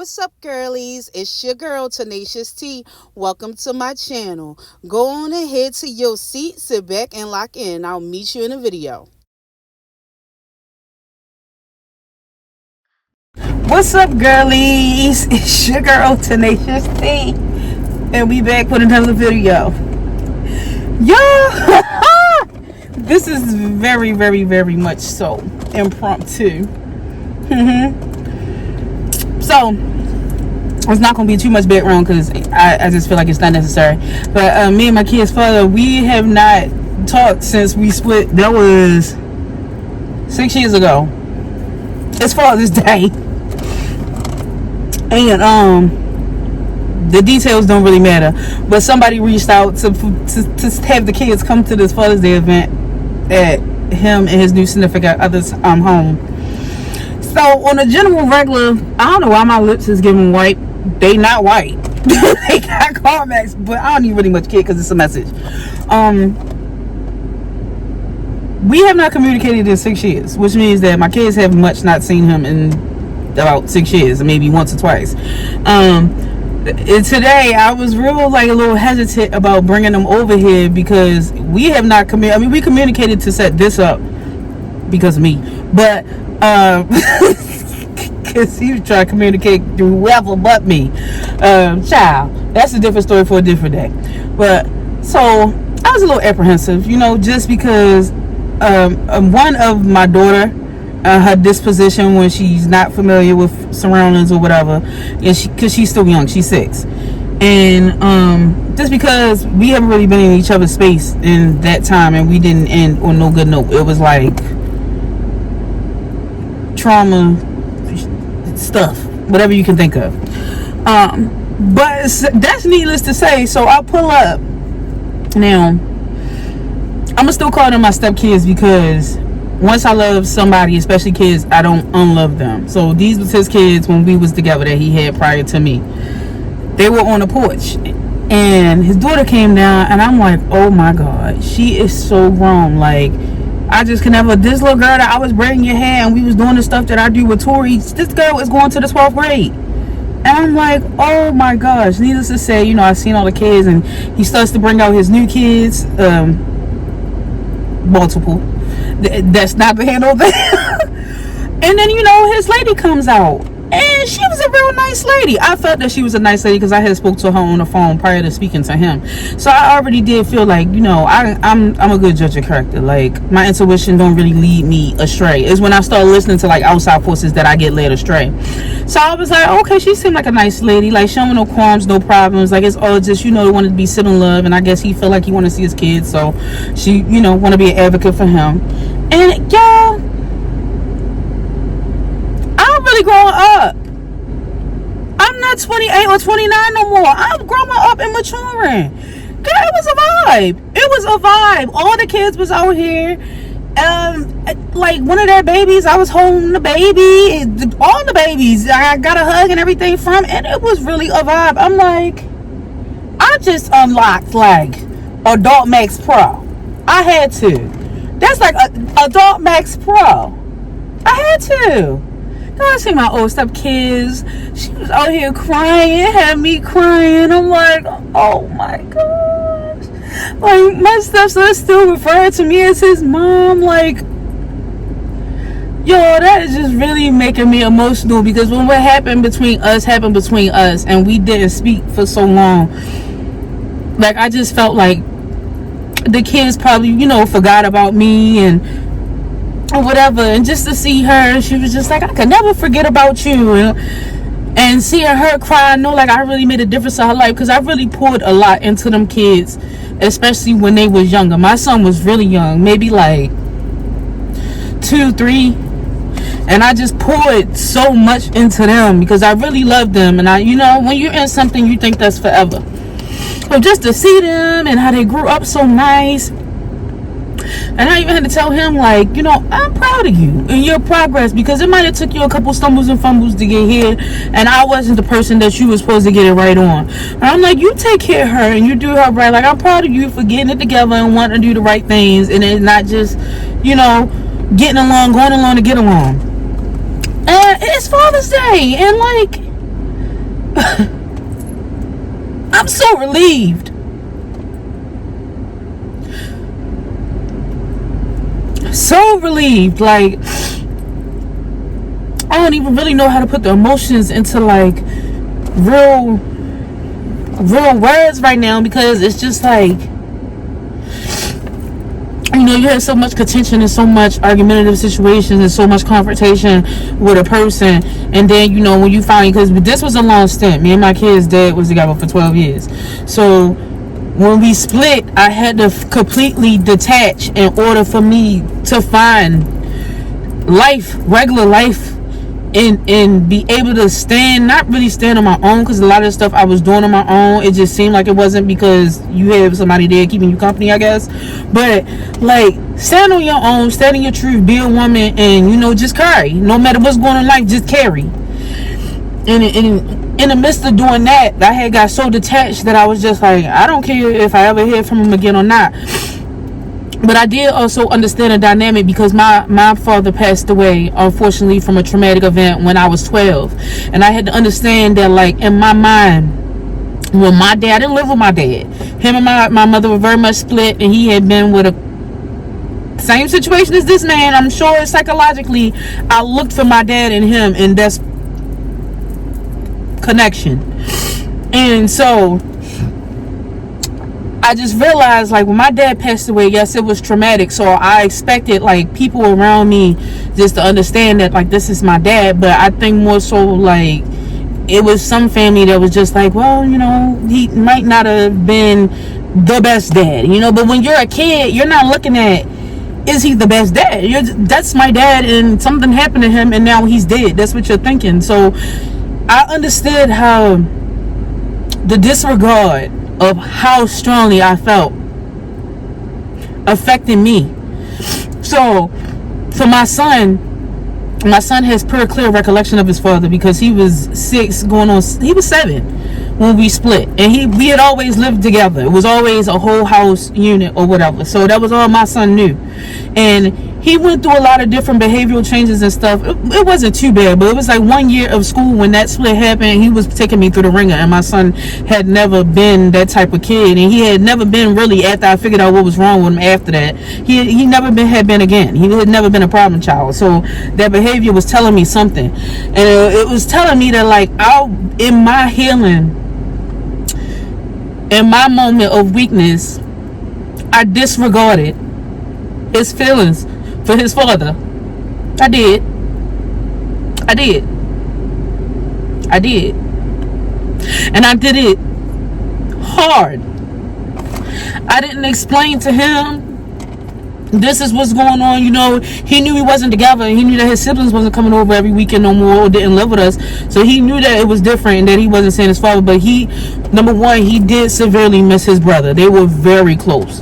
what's up, girlies? It's your girl, Tenacious T. Welcome to my channel. Go on ahead to your seat, sit back, and lock in. I'll meet you in a video. What's up, girlies? It's your girl, Tenacious T. And we back with another video. Yo! This is very, very, very much so impromptu. So, it's not going to be too much background because I just feel like it's not necessary. But me and my kid's father, we have not talked since we split. That was 6 years ago. It's Father's Day. And the details don't really matter. But somebody reached out to have the kids come to this Father's Day event at him and his new significant other's home. So on a general regular, I don't know why my lips is giving white. They not white. They got Carmex, but I don't even really much care because it's a message. We have not communicated in 6 years, which means that my kids have much not seen him in about 6 years, maybe once or twice. Today I was real like a little hesitant about bringing them over here because we have not we communicated to set this up because of me, but because he was trying to communicate to whoever but me. Child, that's a different story for a different day. But so I was a little apprehensive, just because one of my daughter, her disposition when she's not familiar with surroundings or whatever, because she's still young, she's 6, and just because we haven't really been in each other's space in that time, and we didn't end on no good note. It was like trauma stuff, whatever you can think of. But that's needless to say. So I'll pull up now. I'ma still call them my stepkids because once I love somebody, especially kids, I don't unlove them. So these was his kids when we was together that he had prior to me. They were on the porch and his daughter came down and I'm like, oh my God, she is so grown. Like, I just can never. This little girl that I was braiding your hair and we was doing the stuff that I do with Tori, this girl is going to the 12th grade. And I'm like, oh my gosh. Needless to say, I've seen all the kids, and he starts to bring out his new kids, multiple. That's not the handle there. And then, his lady comes out. And she was a real nice lady. I felt that she was a nice lady because I had spoke to her on the phone prior to speaking to him. So I already did feel like, I'm a good judge of character. Like, my intuition don't really lead me astray. It's when I start listening to like outside forces that I get led astray. So I was like, okay, she seemed like a nice lady. Like, showing no qualms, no problems. Like, it's all just, wanted to be sibling love. And I guess he felt like he wanted to see his kids. So she, want to be an advocate for him. And y'all, really growing up. I'm not 28 or 29 no more. I'm growing up and maturing. Girl, it was a vibe. It was a vibe. All the kids was out here. Like one of their babies, I was holding the baby. All the babies, I got a hug and everything from, and it was really a vibe. I'm like, I just unlocked like Adult Max Pro. I had to. That's like Adult Max Pro. I had to. I see my old step kids. She was out here crying, had me crying. I'm like, oh my gosh. Like, my stepson still referring to me as his mom. Like, yo, that is just really making me emotional because when what happened between us, and we didn't speak for so long. Like, I just felt like the kids probably, forgot about me and or whatever, and just to see her, she was just like, I could never forget about you, and seeing her cry, I know like I really made a difference in her life because I really poured a lot into them kids, especially when they was younger. My son was really young, maybe like 2, 3, and I just poured so much into them because I really loved them. And I, when you're in something, you think that's forever. So just to see them and how they grew up so nice. And I even had to tell him, like, I'm proud of you and your progress because it might have took you a couple stumbles and fumbles to get here, and I wasn't the person that you were supposed to get it right on. And I'm like, you take care of her and you do her right. Like, I'm proud of you for getting it together and wanting to do the right things, and it's not just, getting along, going along to get along. And it's Father's Day, and like, I'm so relieved. So relieved. Like, I don't even really know how to put the emotions into like real words right now, because it's just like, you know, you have so much contention and so much argumentative situations and so much confrontation with a person, and then, you know, when you finally, because this was a long stint. Me and my kid's dad was together for 12 years. So when we split, I had to completely detach in order for me to find life, regular life, and be able to stand, not really stand on my own, because a lot of the stuff I was doing on my own, it just seemed like it wasn't, because you have somebody there keeping you company, I guess. But like, stand on your own, stand in your truth, be a woman, and, you know, just carry. No matter what's going on in life, just carry. And in the midst of doing that, I had got so detached that I was just like, I don't care if I ever hear from him again or not. But I did also understand the dynamic, because my father passed away, unfortunately, from a traumatic event when I was 12. And I had to understand that, like, in my mind, when my dad, I didn't live with my dad. Him and my mother were very much split, and he had been with a same situation as this man. I'm sure psychologically I looked for my dad in him, and that's connection. And so I just realized, like, when my dad passed away, yes, it was traumatic. So I expected, like, people around me just to understand that, like, this is my dad. But I think more so, like, it was some family that was just like, well, you know, he might not have been the best dad, you know. But when you're a kid, you're not looking at, is he the best dad? That's my dad, and something happened to him, and now he's dead. That's what you're thinking. So I understood how the disregard of how strongly I felt affected me. So for my son has pretty clear recollection of his father, because he was 7 when we split, and we had always lived together. It was always a whole house unit or whatever. So that was all my son knew. And he went through a lot of different behavioral changes and stuff. It wasn't too bad, but it was like 1 year of school when that split happened. He was taking me through the ringer, and my son had never been that type of kid, and he had never been really, after I figured out what was wrong with him after that, he never had been again. He had never been a problem child. So that behavior was telling me something, and it was telling me that, like, in my healing, in my moment of weakness, I disregarded his feelings for his father. I did. And I did it hard. I didn't explain to him, this is what's going on. You know, he knew we wasn't together. He knew that his siblings wasn't coming over every weekend no more, or didn't live with us. So he knew that it was different, and that he wasn't saying his father. But number one, he did severely miss his brother. They were very close.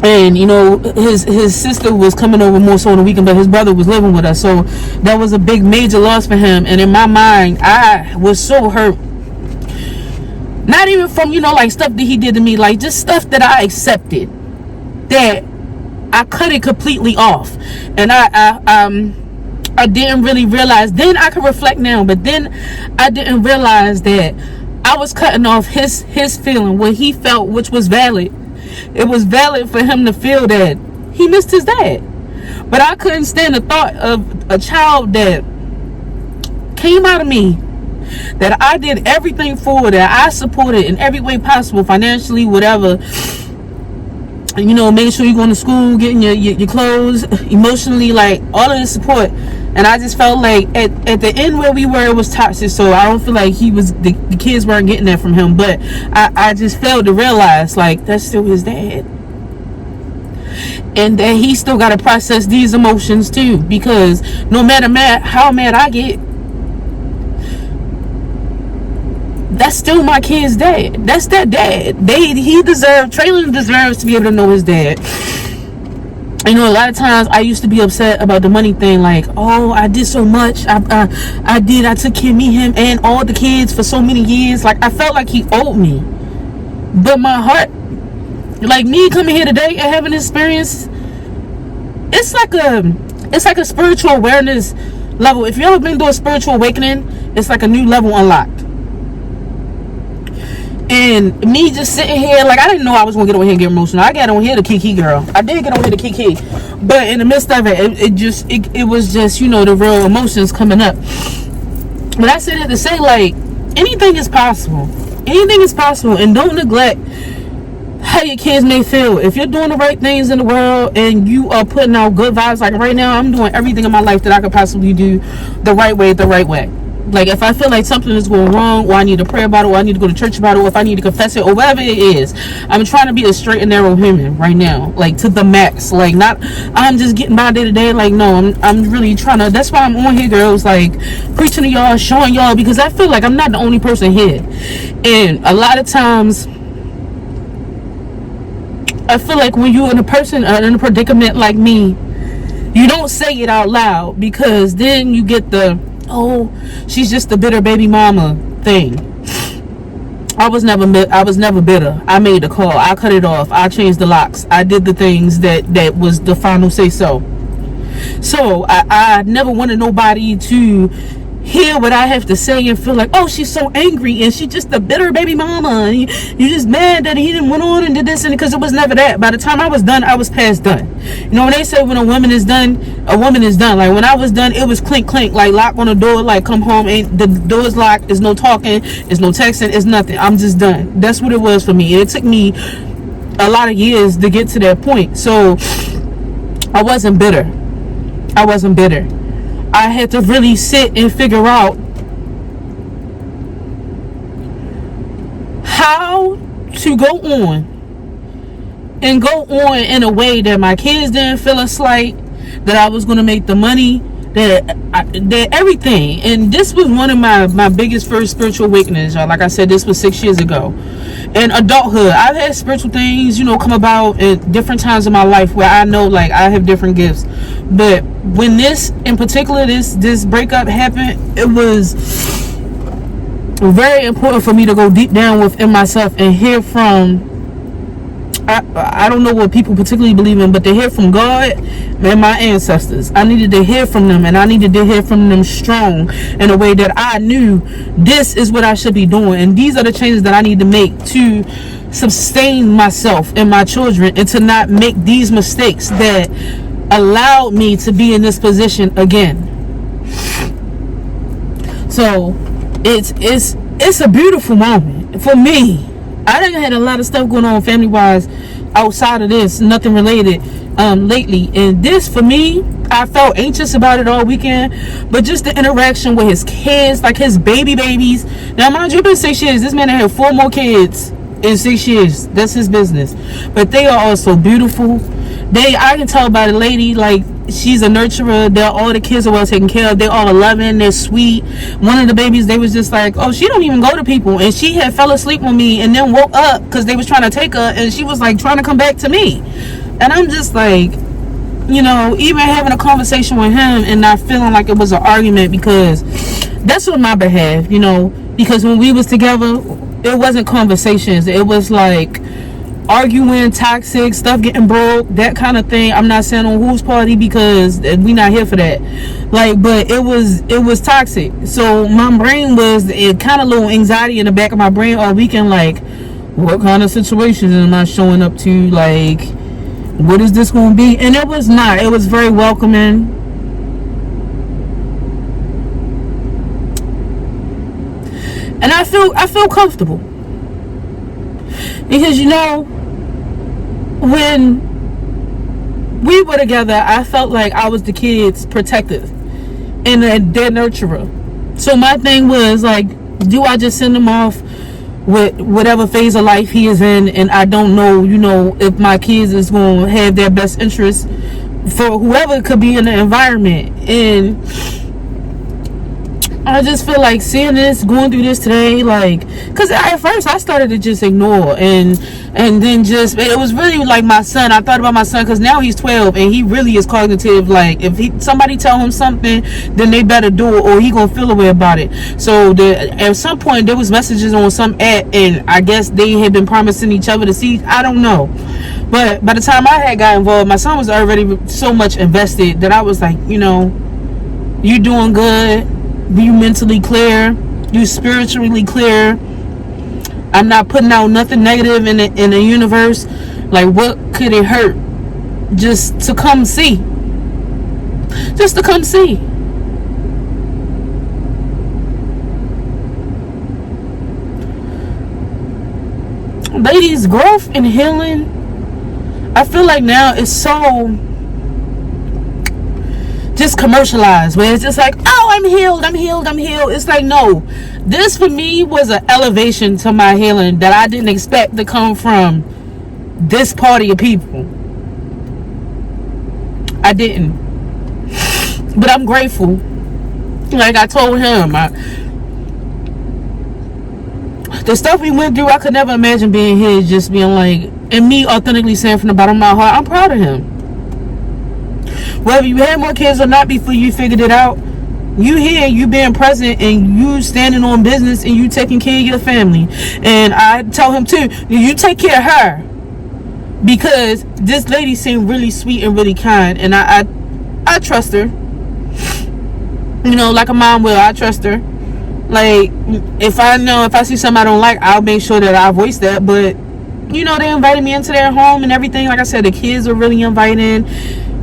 And, you know, his sister was coming over more so on the weekend, but his brother was living with us. So that was a big, major loss for him. And in my mind, I was so hurt. Not even from, you know, like, stuff that he did to me, like, just stuff that I accepted, that I cut it completely off. And I didn't really realize. Then I could reflect now, but then I didn't realize that I was cutting off his feeling, what he felt, which was valid. It was valid for him to feel that he missed his dad. But I couldn't stand the thought of a child that came out of me, that I did everything for, that I supported in every way possible, financially, whatever. You know, making sure you're going to school, getting your clothes, emotionally, like, all of the support. And I just felt like at the end where we were, it was toxic. So I don't feel like the kids weren't getting that from him. But I just failed to realize, like, that's still his dad. And that he still got to process these emotions too. Because no matter how mad I get, that's still my kid's dad. That's that dad. Traylon deserves to be able to know his dad. You know, a lot of times I used to be upset about the money thing, like, oh, I did so much. I took care of me, him, and all the kids for so many years. Like, I felt like he owed me. But my heart, like, me coming here today and having this experience, it's like a spiritual awareness level. If you ever been through a spiritual awakening, it's like a new level unlocked. And me just sitting here, like, I didn't know I was gonna get on here and get emotional. I got on here to Kiki, girl. I did get on here to Kiki, but in the midst of it, it was just, you know, the real emotions coming up. But I said it to say, like, anything is possible. Anything is possible, and don't neglect how your kids may feel. If you're doing the right things in the world and you are putting out good vibes, like right now, I'm doing everything in my life that I could possibly do the right way, Like, if I feel like something is going wrong, or I need to pray about it, or I need to go to church about it, or if I need to confess it, or whatever it is, I'm trying to be a straight and narrow human right now, like, to the max. Like, not, I'm just getting by day to day. Like, no, I'm really trying to, that's why I'm on here, girls, like, preaching to y'all, showing y'all, because I feel like I'm not the only person here. And a lot of times, I feel like when you're in a predicament like me, you don't say it out loud, because then you get the, oh, she's just a bitter baby mama thing. I was never bitter. I made the call. I cut it off. I changed the locks. I did the things that was the final say so. So I never wanted nobody to hear what I have to say and feel like, oh, she's so angry and she's just a bitter baby mama. You just mad that he didn't went on and did this, and because it was never that. By the time I was done, I was past done. You know, when they say when a woman is done, a woman is done. Like, when I was done, it was clink clink, like lock on the door, like come home, and the door's locked. There's no talking, there's no texting, it's nothing. I'm just done. That's what it was for me. It took me a lot of years to get to that point. So I wasn't bitter. I had to really sit and figure out how to go on in a way that my kids didn't feel a slight, that I was going to make the money, that everything. And this was one of my biggest first spiritual awakenings, y'all. Like I said, this was 6 years ago. In adulthood, I've had spiritual things, you know, come about at different times in my life where I know, like, I have different gifts. But when this, in particular, this breakup happened, it was very important for me to go deep down within myself and hear from, I don't know what people particularly believe in, but to hear from God and my ancestors. I needed to hear from them, and I needed to hear from them strong in a way that I knew this is what I should be doing, and these are the changes that I need to make to sustain myself and my children, and to not make these mistakes that allowed me to be in this position again. So it's a beautiful moment for me. I done had a lot of stuff going on family wise outside of this, nothing related lately, and this, for me, I felt anxious about it all weekend. But just the interaction with his kids, like his babies. Now, mind you, it's been 6 years. This man had 4 more kids in 6 years. That's his business. But they are all so beautiful. I can tell by the lady, like, she's a nurturer. All the kids are well taken care of. They're all loving. They're sweet. One of the babies, they was just like, oh, she don't even go to people. And she had fell asleep on me and then woke up because they was trying to take her, and she was like trying to come back to me. And I'm just like, you know, even having a conversation with him and not feeling like it was an argument, because that's on my behalf, you know, because when we was together, it wasn't conversations. It was like arguing, toxic stuff, getting broke, that kind of thing. I'm not saying on whose party, because we not here for that. Like, but it was toxic. So my brain was, it kind of little anxiety in the back of my brain all weekend, like, what kind of situations am I showing up to? Like, what is this going to be? And it was not. It was very welcoming. And I feel comfortable, because, you know, when we were together, I felt like I was the kids' protective and their nurturer. So my thing was like, do I just send them off with whatever phase of life he is in, and I don't know, you know, if my kids is going to have their best interests for whoever could be in the environment. And I just feel like seeing this, going through this today, like, because at first I started to just ignore, and then just, it was really like my son. I thought about my son, because now he's 12 and he really is cognitive. Like, if somebody tell him something, then they better do it, or he gonna feel a way about it. So at some point there was messages on some app, and I guess they had been promising each other to see. I don't know, but by the time I had got involved, my son was already so much invested that I was like, you know, you doing good. You mentally clear, you spiritually clear. I'm not putting out nothing negative in the universe. Like, what could it hurt just to come see? Just to come see. Ladies, growth and healing, I feel like now it's so just commercialized, where it's just like, oh, I'm healed. It's like, no, this for me was an elevation to my healing that I didn't expect to come from this party of people. I didn't, but I'm grateful. Like I told him, the stuff we went through, I could never imagine being his, just being like, and me authentically saying from the bottom of my heart, I'm proud of him. Whether you had more kids or not before you figured it out, you here, you being present, and you standing on business, and you taking care of your family. And I tell him too, you take care of her, because this lady seemed really sweet and really kind, and I trust her. You know, like a mom will. I trust her. Like, if I see something I don't like, I'll make sure that I voice that. But you know, they invited me into their home and everything. Like I said, the kids are really inviting.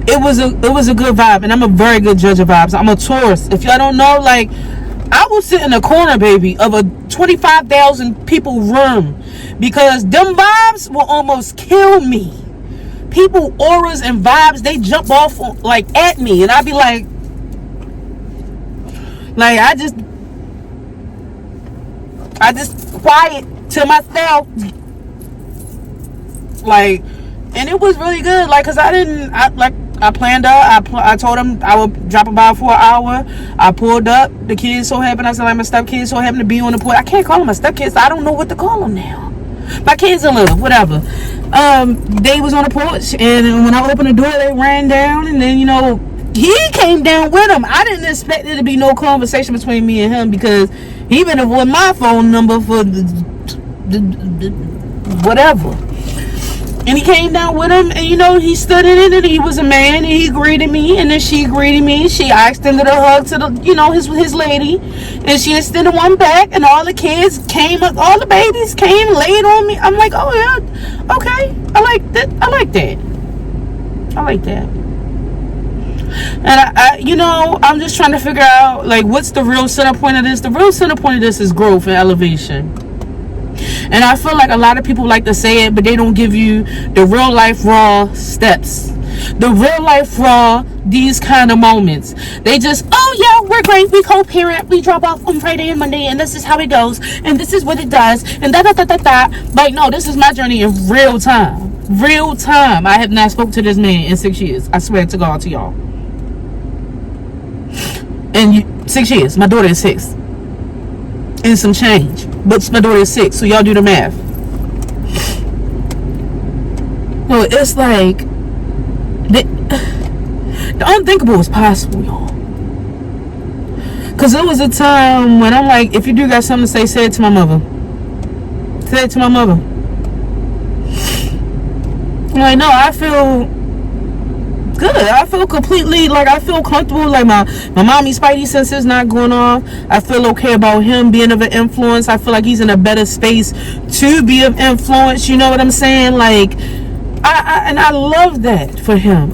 It was a good vibe, and I'm a very good judge of vibes. I'm a Taurus. If y'all don't know, like, I will sit in the corner, baby, of a 25,000 people room, because them vibes will almost kill me. People, auras and vibes, they jump off like at me, and I'd be like I just quiet to myself. Like, and it was really good. Like, cause I planned out. I told him I would drop him by for an hour. I pulled up. The kids so happened. I said, like, my stepkids so happened to be on the porch. I can't call them my stepkids. I don't know what to call them now. My kids are little, whatever. They was on the porch, and when I opened the door, they ran down, and then, you know, he came down with him. I didn't expect there to be no conversation between me and him, because he been avoiding my phone number for the whatever. And he came down with him, and, you know, he stood in it, and he was a man, and he greeted me, and then she greeted me. I extended a hug to the, you know, his lady, and she extended one back, and all the kids came up, all the babies came, laid on me. I'm like, oh yeah, okay, I like that. And I you know, I'm just trying to figure out, like, what's the real center point of this. The real center point of this is growth and elevation. And I feel like a lot of people like to say it, but they don't give you the real life raw steps. The real life raw, these kind of moments. They just, oh yeah, we're great, we co-parent, we drop off on Friday and Monday, and this is how it goes, and this is what it does, and da. Like, no, this is my journey in real time. Real time. I have not spoke to this man in 6 years. I swear to God, to y'all. And 6 years. My daughter is 6. And some change. But my daughter is 6, so y'all do the math. So it's like, the unthinkable is possible, y'all. Because there was a time when I'm like, if you do got something to say, say it to my mother. Say it to my mother. I'm like, no, I feel good. I feel completely, like, I feel comfortable. Like, my mommy spidey senses not going off. I feel okay about him being of an influence. I feel like he's in a better space to be of influence. You know what I'm saying? Like, I love that for him.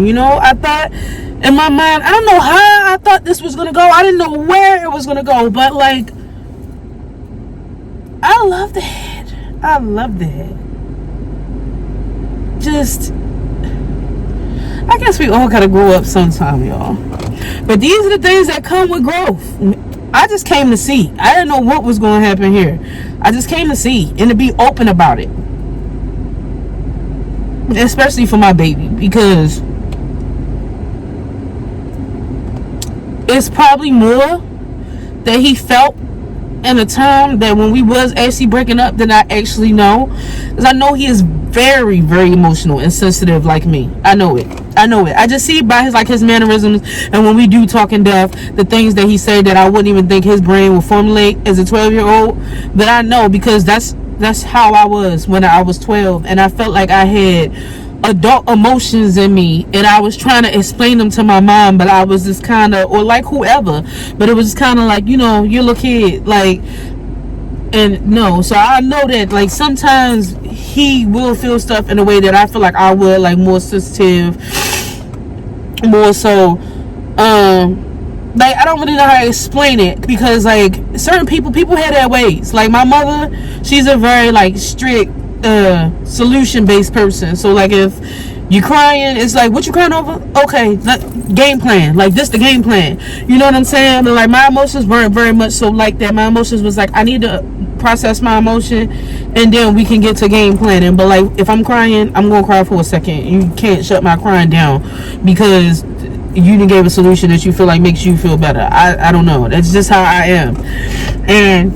You know, I thought in my mind, I don't know how I thought this was gonna go. I didn't know where it was gonna go, but, like, I love that. Just, I guess we all gotta grow up sometime, y'all. But these are the things that come with growth. I just came to see. I didn't know what was going to happen here. I just came to see and to be open about it. Especially for my baby, because it's probably more that he felt in a time that when we was actually breaking up than I actually know. Because I know he is very, very emotional and sensitive like me. I know it. I just see it by his mannerisms, and when we do talk in depth, the things that he said that I wouldn't even think his brain would formulate as a 12-year-old. But I know, because that's how I was when I was 12, and I felt like I had adult emotions in me, and I was trying to explain them to my mom, but I was just kind of, or like whoever, but it was just kind of like, you know, you're a little kid, like, And no, so I know that like sometimes he will feel stuff in a way that I feel like I would, like more sensitive, more so. Like I don't really know how to explain it, because like certain people have their ways. Like my mother, she's a very like strict solution based person. So like if you crying, it's like, what you crying over? Okay, game plan. Like this the game plan. You know what I'm saying? But like my emotions weren't very much so like that. My emotions was like, I need to process my emotion and then we can get to game planning. But like if I'm crying, I'm gonna cry for a second. You can't shut my crying down because you didn't give a solution that you feel like makes you feel better. I don't know. That's just how I am. And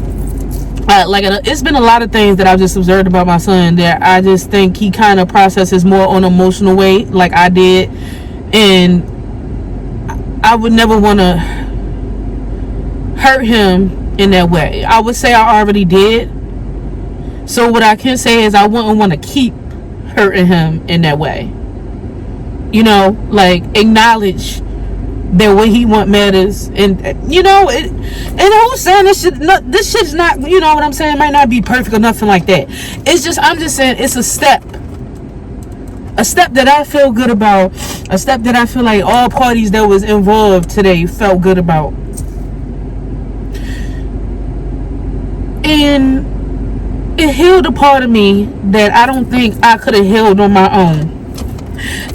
like it's been a lot of things that I've just observed about my son that I just think he kind of processes more on an emotional way like I did, and I would never want to hurt him in that way. I would say I already did. So what I can say is I wouldn't want to keep hurting him in that way. You know, like acknowledge that what he want matters, and you know it. And who's saying this shit's not, you know what I'm saying, might not be perfect or nothing like that. It's just, I'm just saying it's a step that I feel good about, a step that I feel like all parties that was involved today felt good about. And it healed a part of me that I don't think I could have healed on my own,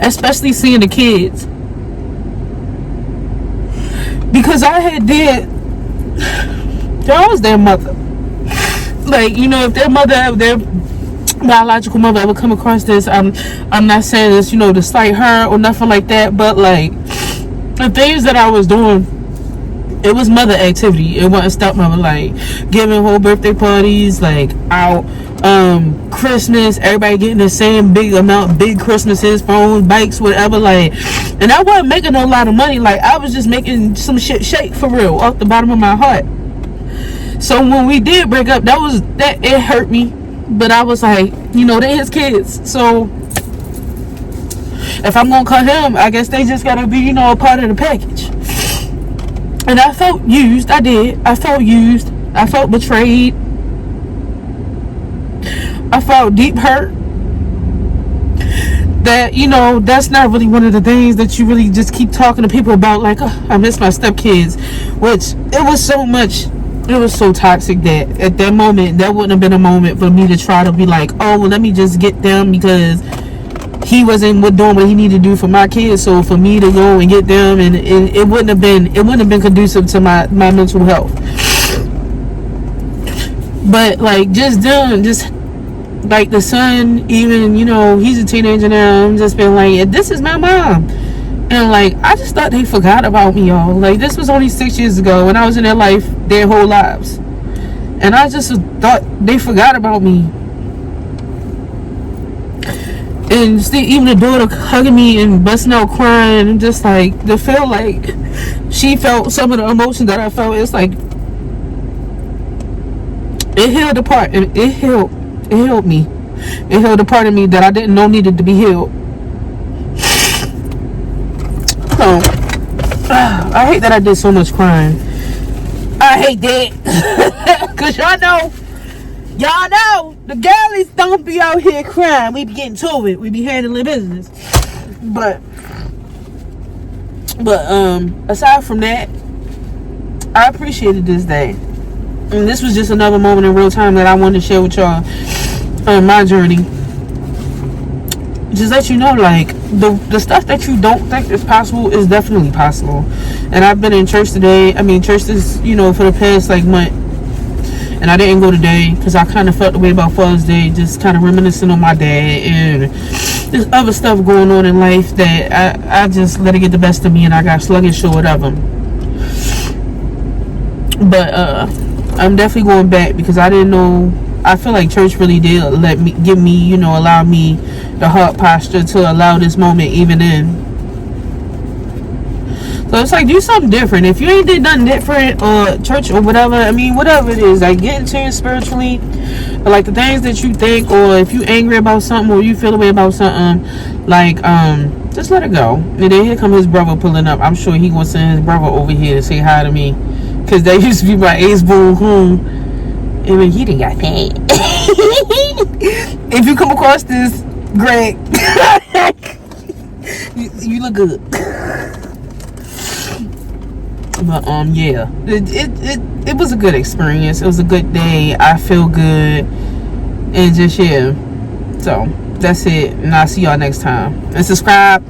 especially seeing the kids, because I had did, I was their mother. Like, you know, if their biological mother ever come across this, I'm not saying this, you know, to slight her or nothing like that, but like the things that I was doing, it was mother activity. It wasn't stepmother, like giving whole birthday parties, like out, Christmas, everybody getting the same big amount, big Christmases, phones, bikes, whatever, like, and I wasn't making a lot of money. Like I was just making some shit shake for real off the bottom of my heart. So when we did break up, that it hurt me, but I was like, you know, they're his kids, so if I'm gonna cut him, I guess they just gotta be, you know, a part of the package. And I felt used. I did. I felt used. I felt betrayed. I felt deep hurt. That, you know, that's not really one of the things that you really just keep talking to people about, like, oh, I miss my stepkids. Which, it was so much, it was so toxic that at that moment, that wouldn't have been a moment for me to try to be like, oh, well, let me just get them because he wasn't doing what he needed to do for my kids, so for me to go and get them, and it wouldn't have been conducive to my mental health. But like just like the son, even, you know, he's a teenager now, I'm just been like, this is my mom, and like I just thought they forgot about me, y'all. Like this was only 6 years ago, and I was in their life their whole lives, and I just thought they forgot about me. And see, even the daughter hugging me and busting out crying, and just like to feel like she felt some of the emotion that I felt. It's like it healed a part, and it healed me. It healed a part of me that I didn't know needed to be healed. So I hate that I did so much crying. I hate that. Cause y'all know the girlies don't be out here crying. We be getting to it. We be handling business. But aside from that, I appreciated this day. And this was just another moment in real time that I wanted to share with y'all on my journey. Just let you know, like, the stuff that you don't think is possible is definitely possible. And I've been in church today. I mean, church is, you know, for the past like month. And I didn't go today because I kind of felt the way about Father's Day, just kind of reminiscing on my dad and there's other stuff going on in life that I just let it get the best of me, and I got sluggish or whatever. But I'm definitely going back because I didn't know. I feel like church really did give me, you know, allow me the heart posture to allow this moment even in. So it's like, do something different. If you ain't did nothing different, or church or whatever, I mean, whatever it is, like get into it spiritually. But like the things that you think, or if you angry about something, or you feel the way about something, like just let it go. And then here come his brother pulling up. I'm sure he gonna send his brother over here to say hi to me, because they used to be my ace boo home. I mean, you didn't got paid. If you come across this, Greg, you look good. But yeah, it was a good experience. It was a good day. I feel good, and just, yeah. So that's it, and I'll see y'all next time. And subscribe.